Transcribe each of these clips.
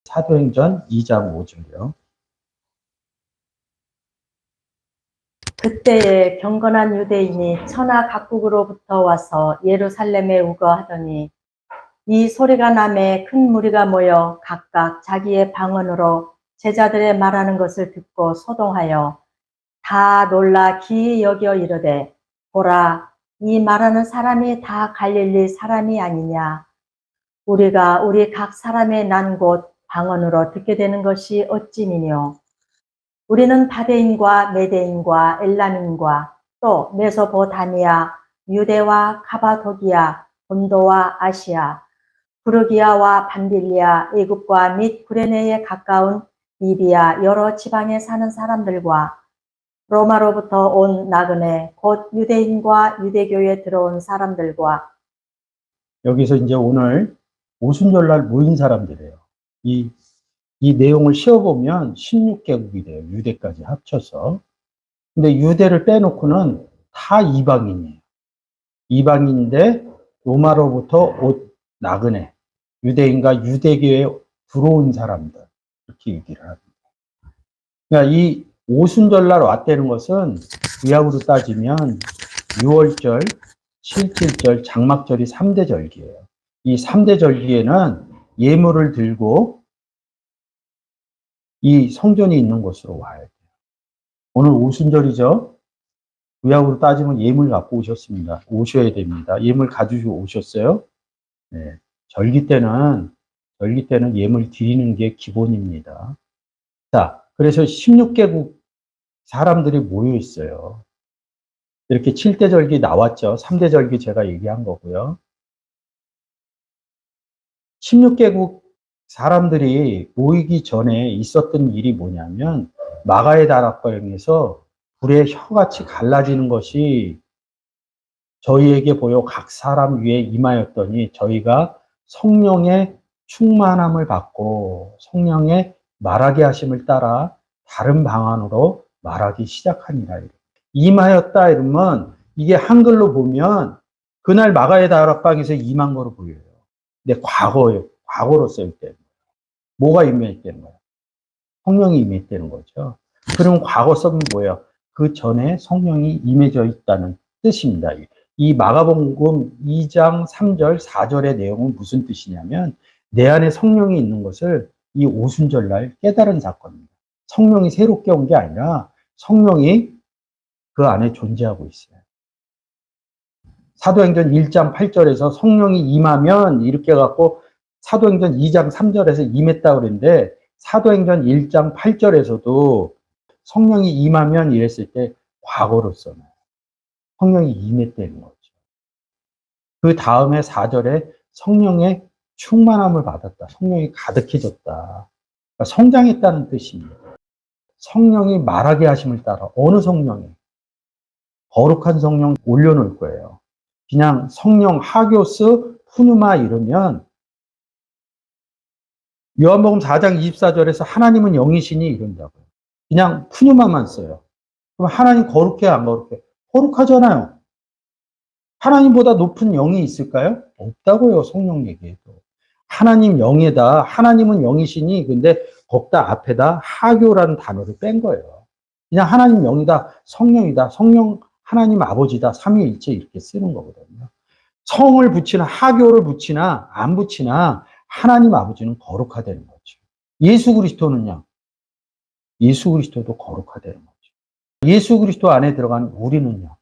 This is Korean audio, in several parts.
사도행전 2장 5절이요. 그때에 경건한 유대인이 천하 각국으로부터 와서 예루살렘에 우거하더니 이 소리가 나매 큰 무리가 모여 각각 자기의 방언으로 제자들의 말하는 것을 듣고 소동하여 다 놀라 기이 여겨 이르되 보라, 이 말하는 사람이 다 갈릴리 사람이 아니냐. 우리가 우리 각 사람의 난 곳 방언으로 듣게 되는 것이 어찌니뇨. 우리는 바데인과 메데인과 엘람인과 또 메소포타미아, 유대와 가바도기아, 본도와 아시아, 부르기아와 밤빌리아, 애굽과 및 구레네에 가까운 리비아 여러 지방에 사는 사람들과 로마로부터 온 나그네 곧 유대인과 유대교에 들어온 사람들과. 여기서 이제 오늘 오순절날 모인 사람들이에요. 이 내용을 씌워보면 16개국이 돼요. 유대까지 합쳐서. 근데 유대를 빼놓고는 다 이방인이에요. 이방인인데 로마로부터 온 나그네, 유대인과 유대교에 들어온 사람들, 이렇게 얘기를 합니다. 그러니까 이 오순절날 왔다는 것은 구약으로 따지면 6월절, 7.7절, 장막절이 3대 절기예요. 이 3대 절기에는 예물을 들고 이 성전이 있는 곳으로 와야 돼요. 오늘 오순절이죠. 구약으로 따지면 예물 갖고 오셨습니다. 오셔야 됩니다. 예물 가지고 오셨어요? 네. 절기 때는 예물 드리는 게 기본입니다. 자, 그래서 16개국 사람들이 모여 있어요. 이렇게 7대 절기 나왔죠. 3대 절기 제가 얘기한 거고요. 16개국 사람들이 모이기 전에 있었던 일이 뭐냐면 마가의 다락방에서 불의 혀같이 갈라지는 것이 저희에게 보여 각 사람 위에 임하였더니 저희가 성령의 충만함을 받고 성령의 말하게 하심을 따라 다른 방언으로 말하기 시작하니라. 임하였다 이러면 이게 한글로 보면 그날 마가의 다락방에서 임한 거로 보여요. 근데 과거예요. 과거로 써있다는 거예요. 뭐가 임했다는 거예요? 성령이 임했다는 거죠. 그러면 과거 써면 뭐예요? 그 전에 성령이 임해져 있다는 뜻입니다. 이 마가복음 2장 3절, 4절의 내용은 무슨 뜻이냐면 내 안에 성령이 있는 것을 이 오순절날 깨달은 사건입니다. 성령이 새롭게 온 게 아니라 성령이 그 안에 존재하고 있어요. 사도행전 1장 8절에서 성령이 임하면 이렇게 갖고 사도행전 2장 3절에서 임했다고 그랬는데 사도행전 1장 8절에서도 성령이 임하면 이랬을 때 과거로 써놔요. 성령이 임했다는 거죠. 그 다음에 4절에 성령의 충만함을 받았다. 성령이 가득해졌다. 그러니까 성장했다는 뜻입니다. 성령이 말하게 하심을 따라 어느 성령이? 거룩한 성령 올려놓을 거예요. 그냥 성령 하교스 푸누마 이러면 요한복음 4장 24절에서 하나님은 영이시니 이런다고요. 그냥 푸누마만 써요. 그럼 하나님 거룩해 안 거룩해? 거룩하잖아요. 하나님보다 높은 영이 있을까요? 없다고요. 성령 얘기해도. 하나님 영에다 하나님은 영이시니 근데 거기다 앞에다 하교라는 단어를 뺀 거예요. 그냥 하나님 영이다. 성령이다. 성령 하나님 아버지다. 삼위일체 이렇게 쓰는 거거든요. 성을 붙이나 하교를 붙이나 안 붙이나 하나님 아버지는 거룩하다는 거죠. 예수 그리스도는요. 예수 그리스도도 거룩하다는 거죠. 예수 그리스도 안에 들어간 우리는요.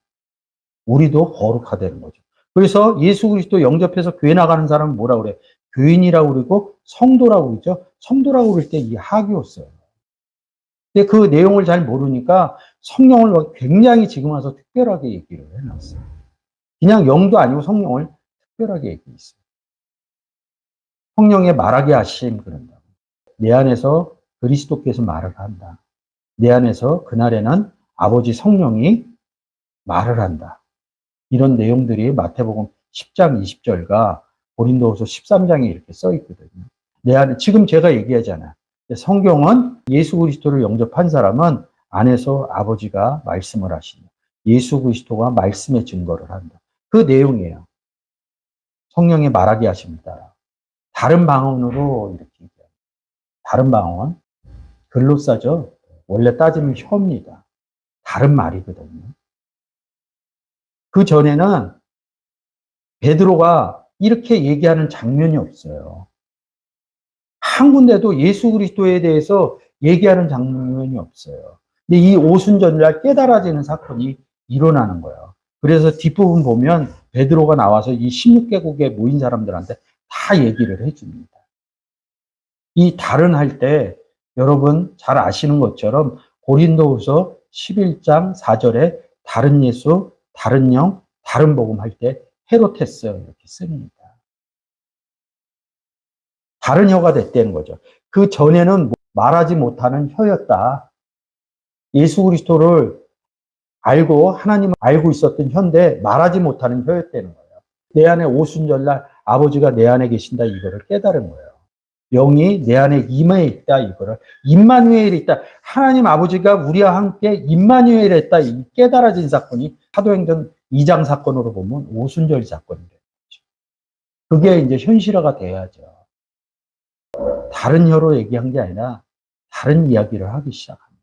우리도 거룩하다는 거죠. 그래서 예수 그리스도 영접해서 교회 나가는 사람은 뭐라고 그래? 교인이라고 그러고 성도라고 그러죠. 성도라고 그럴 때 이 하교 써요. 근데 그 내용을 잘 모르니까 성령을 굉장히 지금 와서 특별하게 얘기를 해놨어요. 그냥 영도 아니고 성령을 특별하게 얘기했어요. 성령의 말하게 하심 그런다고. 내 안에서 그리스도께서 말을 한다. 내 안에서 그날에는 아버지 성령이 말을 한다. 이런 내용들이 마태복음 10장 20절과 고린도후서 13장에 이렇게 써 있거든요. 내 안에 지금 제가 얘기하잖아요. 성경은 예수 그리스도를 영접한 사람은 안에서 아버지가 말씀을 하신다. 예수 그리스도가 말씀의 증거를 한다. 그 내용이에요. 성령의 말하게 하십니다. 다른 방언으로 이렇게 얘기합니다. 다른 방언, 글로사죠. 원래 따지면 혀입니다. 다른 말이거든요. 그 전에는 베드로가 이렇게 얘기하는 장면이 없어요. 한 군데도 예수 그리스도에 대해서 얘기하는 장면이 없어요. 근데 이 오순절날 깨달아지는 사건이 일어나는 거예요. 그래서 뒷부분 보면 베드로가 나와서 이 16개국에 모인 사람들한테 다 얘기를 해줍니다. 이 다른 할 때 여러분 잘 아시는 것처럼 고린도후서 11장 4절에 다른 예수, 다른 영, 다른 복음 할 때 헤로테스 이렇게 씁니다. 다른 혀가 됐다는 거죠. 그 전에는 말하지 못하는 혀였다. 예수 그리스도를 알고 하나님을 알고 있었던 혀인데 말하지 못하는 혀였다는 거예요. 내 안에 오순절날 아버지가 내 안에 계신다 이거를 깨달은 거예요. 영이 내 안에 임해 있다 이거를 임마누엘이 있다. 하나님 아버지가 우리와 함께 임마누엘 했다. 이 깨달아진 사건이 사도행전 2장 사건으로 보면 오순절 사건이 되는 거죠. 그게 이제 현실화가 돼야죠. 다른 혀로 얘기한 게 아니라 다른 이야기를 하기 시작합니다.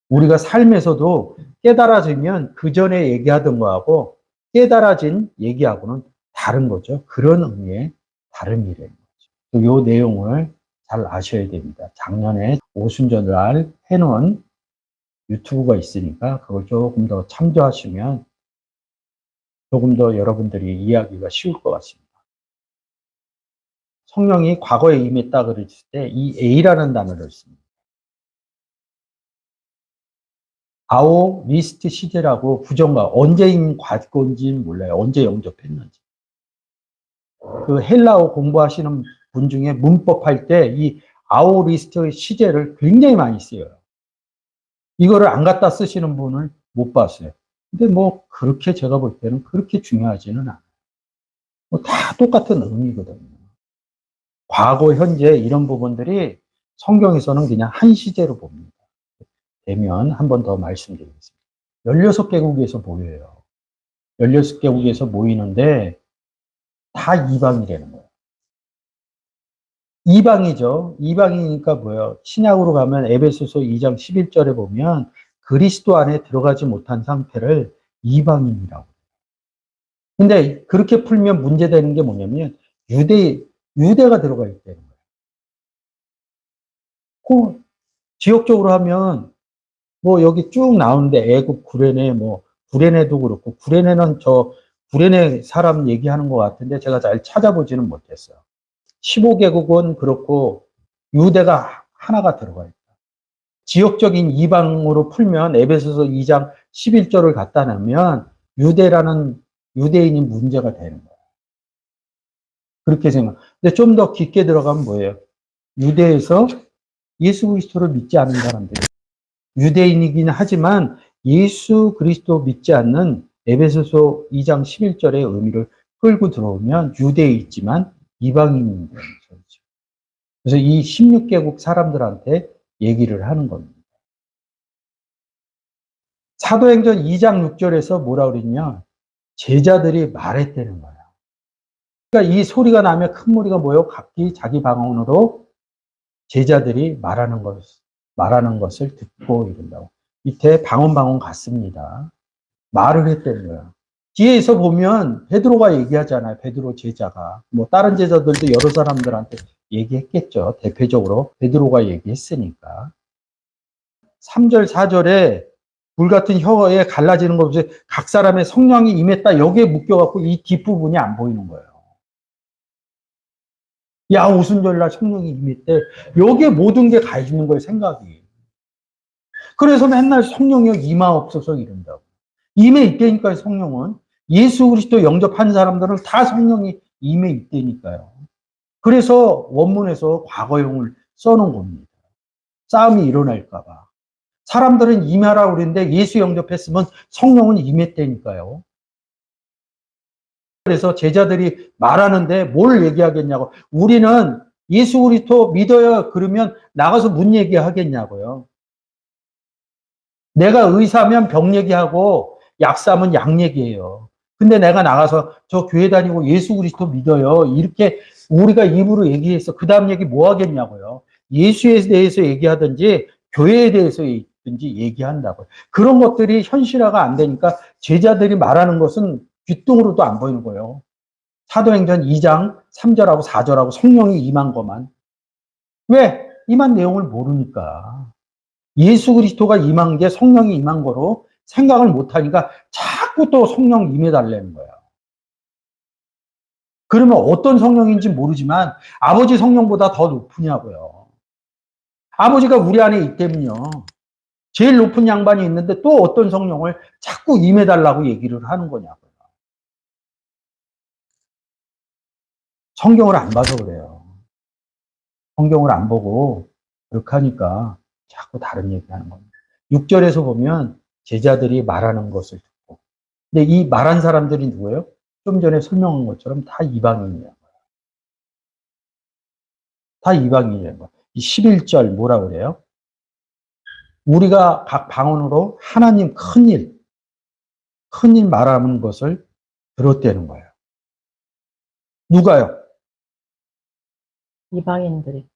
우리가 삶에서도 깨달아지면 그 전에 얘기하던 거하고 깨달아진 얘기하고는 다른 거죠. 그런 의미의 다름이라는 거죠. 이 내용을 잘 아셔야 됩니다. 작년에 오순절날 해놓은 유튜브가 있으니까 그걸 조금 더 참조하시면 조금 더 여러분들이 이해하기가 쉬울 것 같습니다. 성령이 과거에 임했다 그랬을 때 이 A라는 단어를 씁니다. 아오 리스트 시제라고 부정과 언제인 과거인지는 몰라요. 언제 영접했는지. 그 헬라어 공부하시는 분 중에 문법 할 때 이 아오 리스트 시제를 굉장히 많이 써요. 이거를 안 갖다 쓰시는 분을 못 봤어요. 근데 뭐 그렇게 제가 볼 때는 그렇게 중요하지는 않아요. 뭐 다 똑같은 의미거든요. 과거, 현재 이런 부분들이 성경에서는 그냥 한 시제로 봅니다. 되면 한 번 더 말씀드리겠습니다. 16개국에서 모여요. 16개국에서 모이는데 다 이방이라는 거예요. 이방이죠. 이방이니까 뭐예요? 신약으로 가면 에베소서 2장 11절에 보면 그리스도 안에 들어가지 못한 상태를 이방인이라고. 근데 그렇게 풀면 문제되는 게 뭐냐면 유대가 들어가 있다는 거예요. 그 지역적으로 하면 뭐 여기 쭉 나오는데 애굽, 구레네, 뭐 구레네도 그렇고 구레네는 저 구레네 사람 얘기하는 것 같은데 제가 잘 찾아보지는 못했어요. 15개국은 그렇고 유대가 하나가 들어가 있다. 지역적인 이방으로 풀면 에베소서 2장 11절을 갖다 놓으면 유대라는 유대인이 문제가 되는 거예요. 그렇게 생각. 근데 좀 더 깊게 들어가면 뭐예요? 유대에서 예수 그리스도를 믿지 않은 사람들이 유대인이긴 하지만 예수 그리스도 믿지 않는 에베소서 2장 11절의 의미를 끌고 들어오면 유대에 있지만 이방인인 거죠. 그래서 이 16개국 사람들한테 얘기를 하는 겁니다. 사도행전 2장 6절에서 뭐라 그랬냐? 제자들이 말했다는 거예요. 그러니까 이 소리가 나면 큰 무리가 모여 각기 자기 방언으로 제자들이 말하는 것을 듣고 이른다고. 밑에 방언 같습니다. 말을 했다는 거야. 뒤에서 보면 베드로가 얘기하잖아요. 베드로 제자가. 뭐 다른 제자들도 여러 사람들한테 얘기했겠죠. 대표적으로 베드로가 얘기했으니까. 3절, 4절에 불같은 혀에 갈라지는 것 없이 각 사람의 성령이 임했다. 여기에 묶여갖고 이 뒷부분이 안 보이는 거예요. 야, 오순절날 성령이 임했대. 여기에 모든 게 가 있는 거예요, 생각이. 그래서 맨날 성령이 임하옵소서 이런다고. 임해 있다니까요, 성령은. 예수 그리스도 영접한 사람들은 다 성령이 임해 있다니까요. 그래서 원문에서 과거형을 써놓은 겁니다. 싸움이 일어날까봐. 사람들은 임하라고 그랬는데 예수 영접했으면 성령은 임했다니까요. 그래서 제자들이 말하는데 뭘 얘기하겠냐고. 우리는 예수 그리스도 믿어요. 그러면 나가서 문 얘기하겠냐고요. 내가 의사면 병 얘기하고 약사면 약 얘기해요. 근데 내가 나가서 저 교회 다니고 예수 그리스도 믿어요. 이렇게 우리가 입으로 얘기해서 그 다음 얘기 뭐 하겠냐고요. 예수에 대해서 얘기하든지 교회에 대해서 든지 얘기한다고요. 그런 것들이 현실화가 안 되니까 제자들이 말하는 것은 귓등으로도 안 보이는 거예요. 사도행전 2장 3절하고 4절하고 성령이 임한 것만. 왜? 임한 내용을 모르니까. 예수 그리스도가 임한 게 성령이 임한 거로 생각을 못하니까 자꾸 또 성령 임해달라는 거야. 그러면 어떤 성령인지 모르지만 아버지 성령보다 더 높으냐고요. 아버지가 우리 안에 있다면요. 제일 높은 양반이 있는데 또 어떤 성령을 자꾸 임해달라고 얘기를 하는 거냐고요. 성경을 안 봐서 그래요. 성경을 안 보고 그렇게 하니까 자꾸 다른 얘기하는 겁니다. 6절에서 보면 제자들이 말하는 것을 듣고, 근데 이 말한 사람들이 누구예요? 좀 전에 설명한 것처럼 다 이방인이에요. 다 이방인이에요. 이 11절 뭐라 그래요? 우리가 각 방언으로 하나님 큰일 말하는 것을 들었다는 거예요. 누가요? 이방인들이.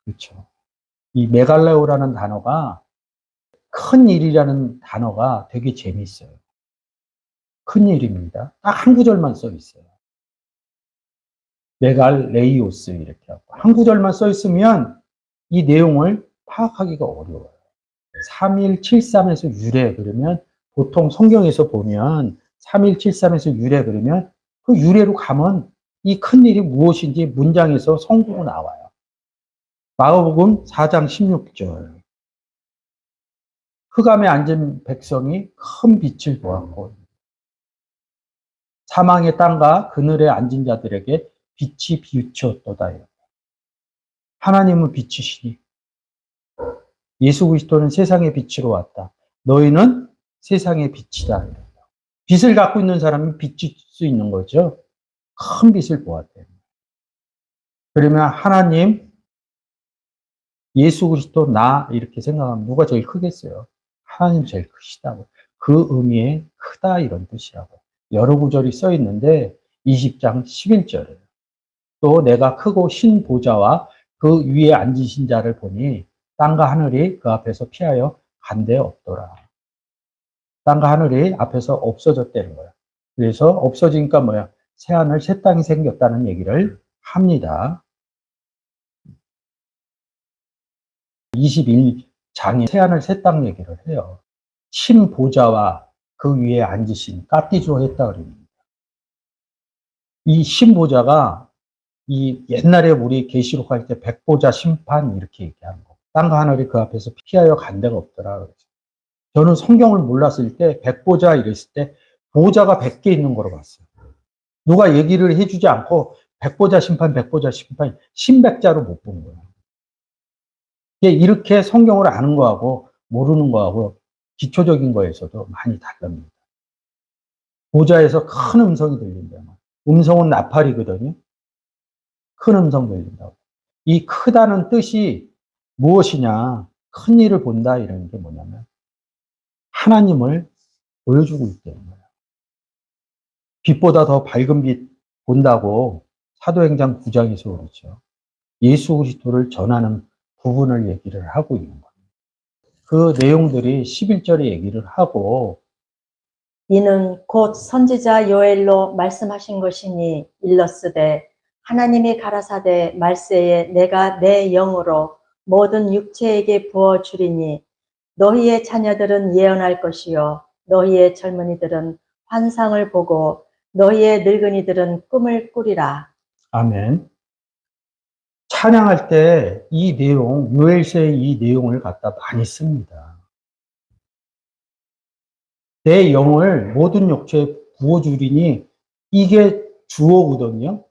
그렇죠. 이 메갈레오라는 단어가 큰 일이라는 단어가 되게 재미있어요. 큰 일입니다. 딱 한 구절만 써 있어요. 메갈레이오스 이렇게 하고 한 구절만 써 있으면 이 내용을 파악하기가 어려워요. 3173에서 유래 그러면 보통 성경에서 보면 3173에서 유래 그러면 그 유래로 가면 이 큰 일이 무엇인지 문장에서 성구로 나와요. 마가복음 4장 16절. 흑암에 앉은 백성이 큰 빛을 보았고 사망의 땅과 그늘에 앉은 자들에게 빛이 비추었도다. 하나님은 빛이시니 예수 그리스도는 세상의 빛으로 왔다. 너희는 세상의 빛이다. 빛을 갖고 있는 사람은 빛일 수 있는 거죠. 큰 빛을 보았대요. 그러면 하나님, 예수 그리스도, 나 이렇게 생각하면 누가 제일 크겠어요? 하나님 제일 크시다고. 그 의미에 크다 이런 뜻이라고. 여러 구절이 써 있는데 20장 11절이에요. 또 내가 크고 신 보좌와 그 위에 앉으신 자를 보니 땅과 하늘이 그 앞에서 피하여 간 데 없더라. 땅과 하늘이 앞에서 없어졌다는 거야. 그래서 없어지니까 뭐야? 새하늘 새 땅이 생겼다는 얘기를 합니다. 21장에 새하늘 새 땅 얘기를 해요. 신 보좌와 그 위에 앉으신 까띠주어 했다 그럽니다. 이 신 보좌가 이 옛날에 우리 계시록 할 때 백보자 심판 이렇게 얘기하는 거. 땅과 하늘이 그 앞에서 피하여 간 데가 없더라. 그래서 저는 성경을 몰랐을 때 백보자 이랬을 때 보자가 100개 있는 거로 봤어요. 누가 얘기를 해주지 않고 백보자 심판 신백자로 못 본 거예요. 이렇게 성경을 아는 거하고 모르는 거하고 기초적인 거에서도 많이 다릅니다. 보좌에서 큰 음성이 들린다. 음성은 나팔이거든요. 큰 음성 들린다고. 이 크다는 뜻이 무엇이냐? 큰 일을 본다 이런 게 뭐냐면 하나님을 보여주고 있다는 거예요. 빛보다 더 밝은 빛 본다고 사도행전 9장에서 그러죠. 예수 그리스도를 전하는 부분을 얘기를 하고 있는 거예요. 그 내용들이 11절에 얘기를 하고 이는 곧 선지자 요엘로 말씀하신 것이니 일렀으되 하나님이 가라사대 말세에 내가 내 영으로 모든 육체에게 부어 주리니 너희의 자녀들은 예언할 것이요 너희의 젊은이들은 환상을 보고 너희의 늙은이들은 꿈을 꾸리라. 아멘. 찬양할 때 이 내용, 요엘서의 이 내용을 갖다 많이 씁니다. 내 영을 모든 육체에 부어주리니 이게 주어거든요.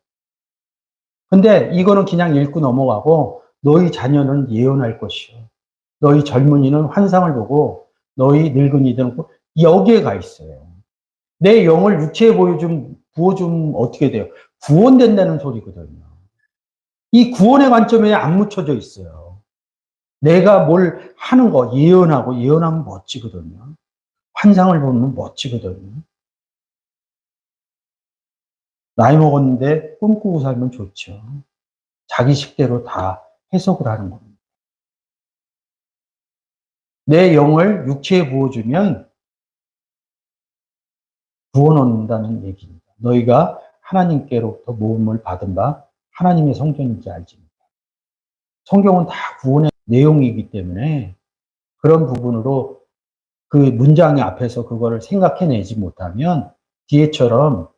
근데 이거는 그냥 읽고 넘어가고 너희 자녀는 예언할 것이요. 너희 젊은이는 환상을 보고 너희 늙은이들은 여기에 가 있어요. 내 영을 육체에 부어주면 어떻게 돼요? 구원된다는 소리거든요. 이 구원의 관점에 안 묻혀져 있어요. 내가 뭘 하는 거, 예언하면 멋지거든요. 환상을 보면 멋지거든요. 나이 먹었는데 꿈꾸고 살면 좋죠. 자기 식대로 다 해석을 하는 겁니다. 내 영을 육체에 부어주면 구원 얻는다는 얘기입니다. 너희가 하나님께로부터 모음을 받은 바 하나님의 성전인지 알지. 성경은 다 구원의 내용이기 때문에 그런 부분으로 그 문장의 앞에서 그거를 생각해내지 못하면 뒤에처럼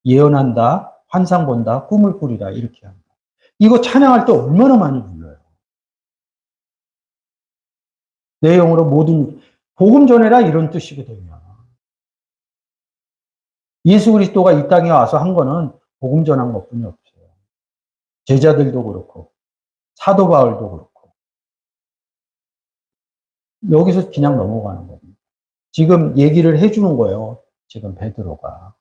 예언한다, 환상 본다, 꿈을 꾸리다 이렇게 합니다. 이거 찬양할 때 얼마나 많이 불러요. 내용으로 모든 복음 전해라 이런 뜻이거든요. 예수 그리스도가 이 땅에 와서 한 거는 복음 전한 것뿐이 없어요. 제자들도 그렇고 사도 바울도 그렇고 여기서 그냥 넘어가는 겁니다. 지금 얘기를 해주는 거예요. 지금 베드로가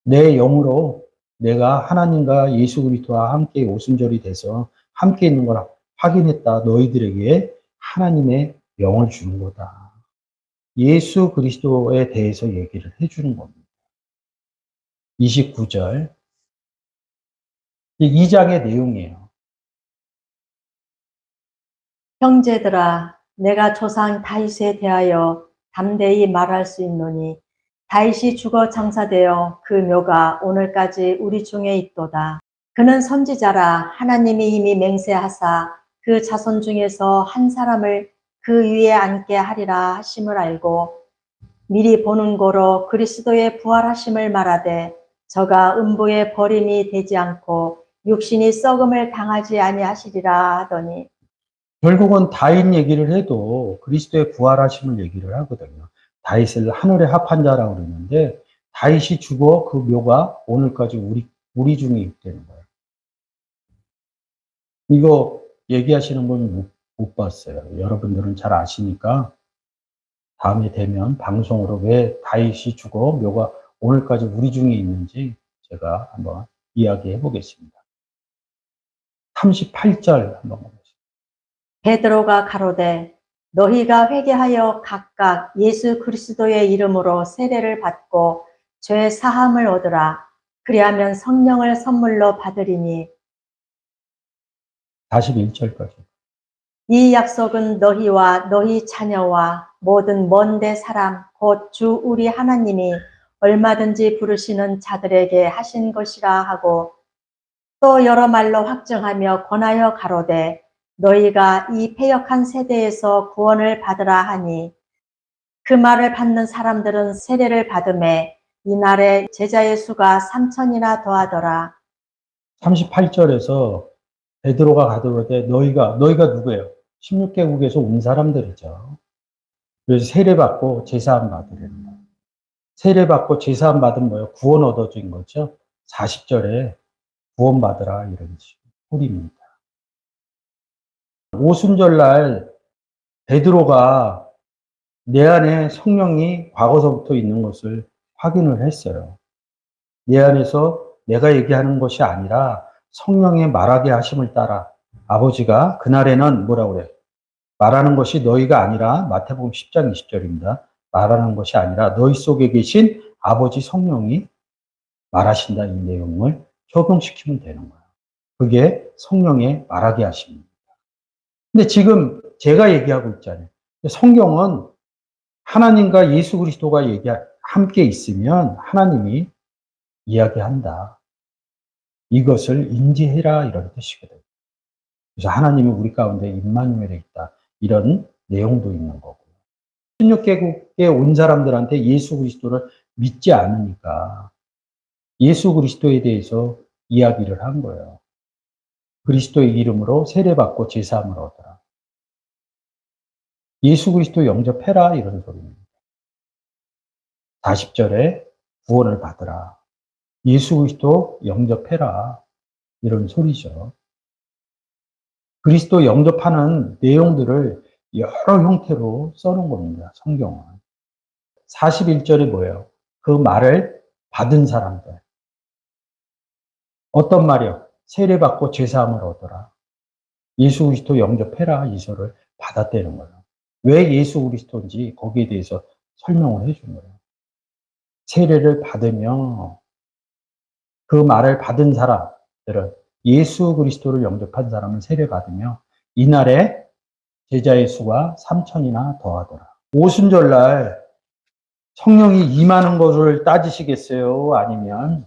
내 영으로 내가 하나님과 예수 그리스도와 함께 오순절이 돼서 함께 있는 걸 확인했다. 너희들에게 하나님의 영을 주는 거다. 예수 그리스도에 대해서 얘기를 해주는 겁니다. 29절 2장의 내용이에요. 형제들아, 내가 조상 다윗에 대하여 담대히 말할 수 있노니 다윗이 죽어 장사되어 그 묘가 오늘까지 우리 중에 있도다. 그는 선지자라 하나님이 이미 맹세하사 그 자손 중에서 한 사람을 그 위에 앉게 하리라 하심을 알고 미리 보는 고로 그리스도의 부활하심을 말하되 저가 음부의 버림이 되지 않고 육신이 썩음을 당하지 아니하시리라 하더니 결국은 다윗 얘기를 해도 그리스도의 부활하심을 얘기를 하거든요. 다윗을 하늘에 합한 자라고 그러는데 다윗이 죽어 그 묘가 오늘까지 우리 중에 있다는 거예요. 이거 얘기하시는 분 못 봤어요. 여러분들은 잘 아시니까 다음에 되면 방송으로 왜 다윗이 죽어 묘가 오늘까지 우리 중에 있는지 제가 한번 이야기해 보겠습니다. 38절 한번 보겠습니다. 베드로가 가로되 너희가 회개하여 각각 예수 그리스도의 이름으로 세례를 받고 죄 사함을 얻으라. 그리하면 성령을 선물로 받으리니 41절까지. 이 약속은 너희와 너희 자녀와 모든 먼데 사람 곧 주 우리 하나님이 얼마든지 부르시는 자들에게 하신 것이라 하고 또 여러 말로 확증하며 권하여 가로되 너희가 이 패역한 세대에서 구원을 받으라 하니 그 말을 받는 사람들은 세례를 받음에 이날에 제자의 수가 3,000이나 더하더라. 38절에서 베드로가 가로되 너희가 누구예요? 16개국에서 온 사람들이죠. 그래서 세례받고 제사함 받으라는 거예요. 세례받고 제사함 받은 뭐예요? 구원 얻어진 거죠. 40절에 구원 받으라 이런 소리입니다. 오순절날 베드로가 내 안에 성령이 과거서부터 있는 것을 확인을 했어요. 내 안에서 내가 얘기하는 것이 아니라 성령의 말하게 하심을 따라 아버지가 그날에는 뭐라고 그래? 말하는 것이 너희가 아니라 마태복음 10장 20절입니다. 말하는 것이 아니라 너희 속에 계신 아버지 성령이 말하신다 이 내용을 적용시키면 되는 거예요. 그게 성령의 말하게 하십니다. 근데 지금 제가 얘기하고 있잖아요. 성경은 하나님과 예수 그리스도가 함께 있으면 하나님이 이야기한다. 이것을 인지해라 이런 뜻이거든요. 그래서 하나님이 우리 가운데 임마누엘에 있다. 이런 내용도 있는 거고요. 16개국에 온 사람들한테 예수 그리스도를 믿지 않으니까 예수 그리스도에 대해서 이야기를 한 거예요. 그리스도의 이름으로 세례받고 제사함을 얻어라. 예수 그리스도 영접해라 이런 소리입니다. 40절에 구원을 받으라. 예수 그리스도 영접해라. 이런 소리죠. 그리스도 영접하는 내용들을 여러 형태로 써놓은 겁니다. 성경은. 41절이 뭐예요? 그 말을 받은 사람들. 어떤 말이요? 세례받고 제사함을 얻어라. 예수 그리스도 영접해라. 이서를 받았다는 거예요. 왜 예수 그리스도인지 거기에 대해서 설명을 해준 거예요. 세례를 받으며 그 말을 받은 사람들은 예수 그리스도를 영접한 사람은 세례받으며 이날에 제자의 수가 3,000이나 더하더라. 오순절날 성령이 임하는 것을 따지시겠어요? 아니면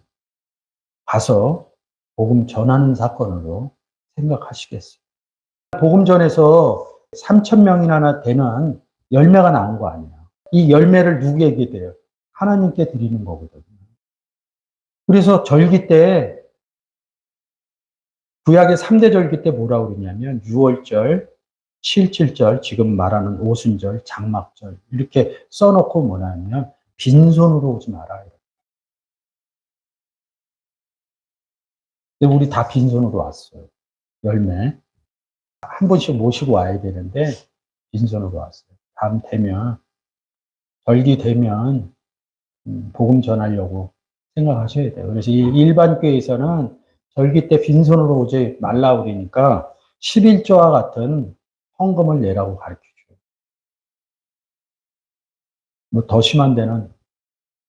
가서 복음 전하는 사건으로 생각하시겠어요? 복음 전에서 3,000명이나 되는 열매가 나온 거 아니에요. 이 열매를 누구에게 드려요? 하나님께 드리는 거거든요. 그래서 절기 때, 구약의 3대 절기 때 뭐라고 그러냐면 6월절, 7.7절, 지금 말하는 오순절, 장막절 이렇게 써놓고 뭐냐면 빈손으로 오지 마라. 근데 우리 다 빈손으로 왔어요. 열매. 한 번씩 모시고 와야 되는데 빈손으로 왔어요. 다음 되면, 절기 되면 복음 전하려고 생각하셔야 돼요. 그래서 일반 교회에서는 절기 때 빈손으로 오지 말라 그러니까 11조와 같은 헌금을 내라고 가르쳐줘요. 뭐 더 심한 데는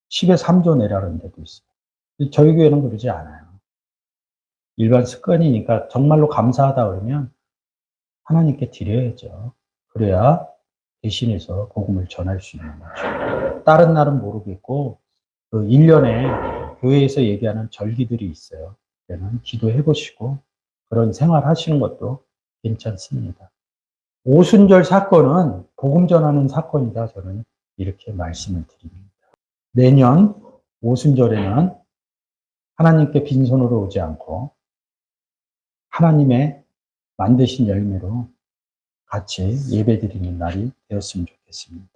10에 3조 내라는 데도 있어요. 저희 교회는 그러지 않아요. 일반 습관이니까 정말로 감사하다 그러면 하나님께 드려야죠. 그래야 대신해서 복음을 전할 수 있는 거죠. 다른 날은 모르겠고 그 1년에 교회에서 얘기하는 절기들이 있어요. 그때는 기도해 보시고 그런 생활 하시는 것도 괜찮습니다. 오순절 사건은 복음 전하는 사건이다. 저는 이렇게 말씀을 드립니다. 내년 오순절에는 하나님께 빈손으로 오지 않고 하나님의 만드신 열매로 같이 예배드리는 날이 되었으면 좋겠습니다.